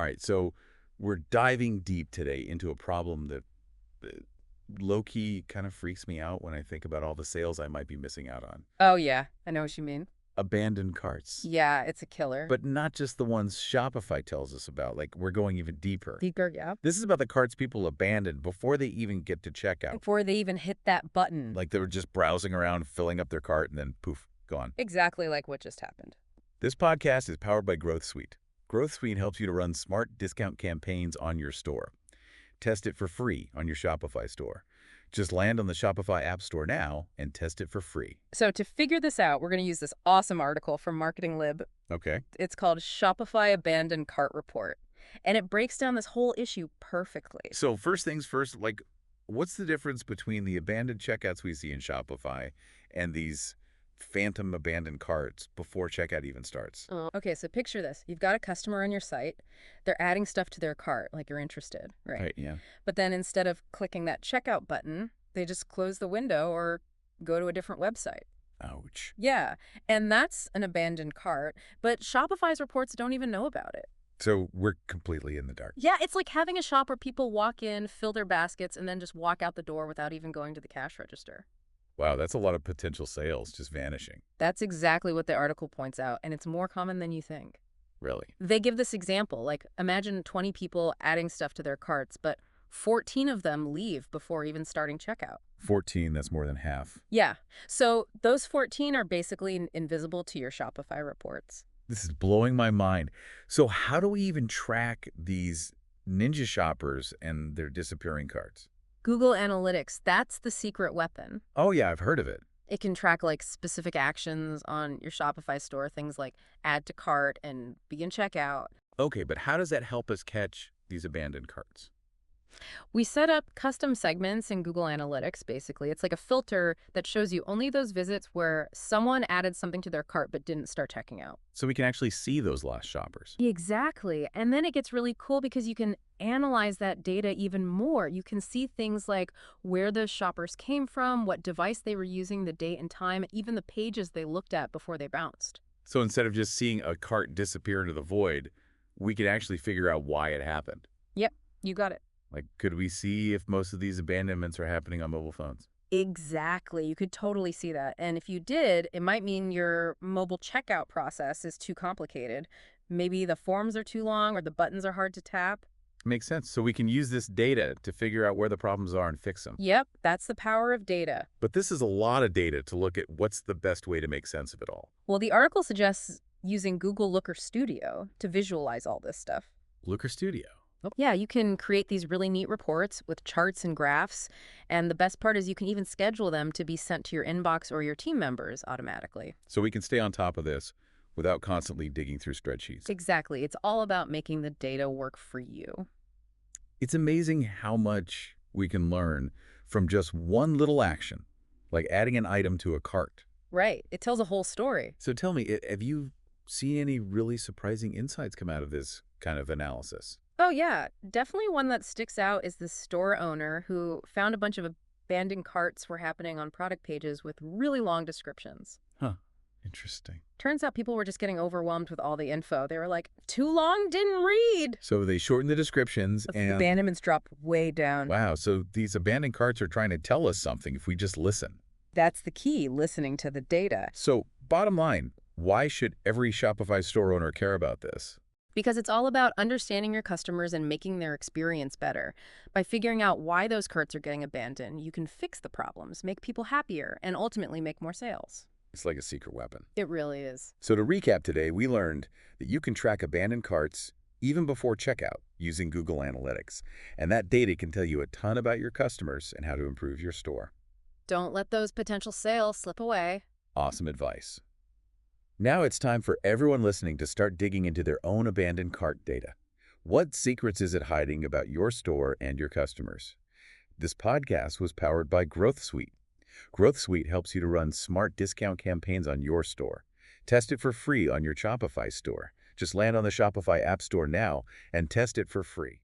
All right, so we're diving deep today into a problem that low-key kind of freaks me out when I think about all the sales I might be missing out on. Oh, yeah. I know what you mean. Abandoned carts. Yeah, it's a killer. But not just the ones Shopify tells us about. Like, we're going even deeper. Deeper, yeah. This is about the carts people abandon before they even get to checkout. Before they even hit that button. Like they were just browsing around, filling up their cart, and then poof, gone. Exactly like what just happened. This podcast is powered by Growth Suite. Growth Suite helps you to run smart discount campaigns on your store. Test it for free on your Shopify store. Just land on the Shopify App Store now and test it for free. So to figure this out, we're going to use this awesome article from Marketing Lib. Okay. It's called Shopify Abandoned Cart Report. And it breaks down this whole issue perfectly. So first things first, like, what's the difference between the abandoned checkouts we see in Shopify and these phantom abandoned carts before checkout even starts? Okay, so picture this. You've got a customer on your site. They're adding stuff to their cart, like you're interested, right? Right, yeah. But then instead of clicking that checkout button, they just close the window or go to a different website. Ouch. Yeah, and that's an abandoned cart, but Shopify's reports don't even know about it. So we're completely in the dark. Yeah, it's like having a shop where people walk in, fill their baskets, and then just walk out the door without even going to the cash register. Wow, that's a lot of potential sales just vanishing. That's exactly what the article points out, and it's more common than you think. Really? They give this example, like imagine 20 people adding stuff to their carts, but 14 of them leave before even starting checkout. 14, that's more than half. Yeah, so those 14 are basically invisible to your Shopify reports. This is blowing my mind. So how do we even track these ninja shoppers and their disappearing carts? Google Analytics, that's the secret weapon. Oh yeah, I've heard of it. It can track like specific actions on your Shopify store, things like add to cart and begin checkout. Okay, but how does that help us catch these abandoned carts? We set up custom segments in Google Analytics, basically. It's like a filter that shows you only those visits where someone added something to their cart but didn't start checking out. So we can actually see those lost shoppers. Exactly. And then it gets really cool because you can analyze that data even more. You can see things like where those shoppers came from, what device they were using, the date and time, even the pages they looked at before they bounced. So instead of just seeing a cart disappear into the void, we can actually figure out why it happened. Yep, you got it. Like, could we see if most of these abandonments are happening on mobile phones? Exactly. You could totally see that. And if you did, it might mean your mobile checkout process is too complicated. Maybe the forms are too long or the buttons are hard to tap. Makes sense. So we can use this data to figure out where the problems are and fix them. Yep, that's the power of data. But this is a lot of data to look at what's the best way to make sense of it all. Well, the article suggests using Google Looker Studio to visualize all this stuff. Looker Studio. Yeah, you can create these really neat reports with charts and graphs. And the best part is you can even schedule them to be sent to your inbox or your team members automatically. So we can stay on top of this without constantly digging through spreadsheets. Exactly. It's all about making the data work for you. It's amazing how much we can learn from just one little action, like adding an item to a cart. Right. It tells a whole story. So tell me, have you seen any really surprising insights come out of this kind of analysis? Oh, yeah. Definitely one that sticks out is the store owner who found a bunch of abandoned carts were happening on product pages with really long descriptions. Huh. Interesting. Turns out people were just getting overwhelmed with all the info. They were like, too long, didn't read. So they shortened the descriptions and... Abandonments dropped way down. Wow, so these abandoned carts are trying to tell us something if we just listen. That's the key, listening to the data. So bottom line, why should every Shopify store owner care about this? Because it's all about understanding your customers and making their experience better. By figuring out why those carts are getting abandoned, you can fix the problems, make people happier, and ultimately make more sales. It's like a secret weapon. It really is. So to recap today, we learned that you can track abandoned carts even before checkout using Google Analytics. And that data can tell you a ton about your customers and how to improve your store. Don't let those potential sales slip away. Awesome advice. Now it's time for everyone listening to start digging into their own abandoned cart data. What secrets is it hiding about your store and your customers? This podcast was powered by Growth Suite. Growth Suite helps you to run smart discount campaigns on your store. Test it for free on your Shopify store. Just land on the Shopify App Store now and test it for free.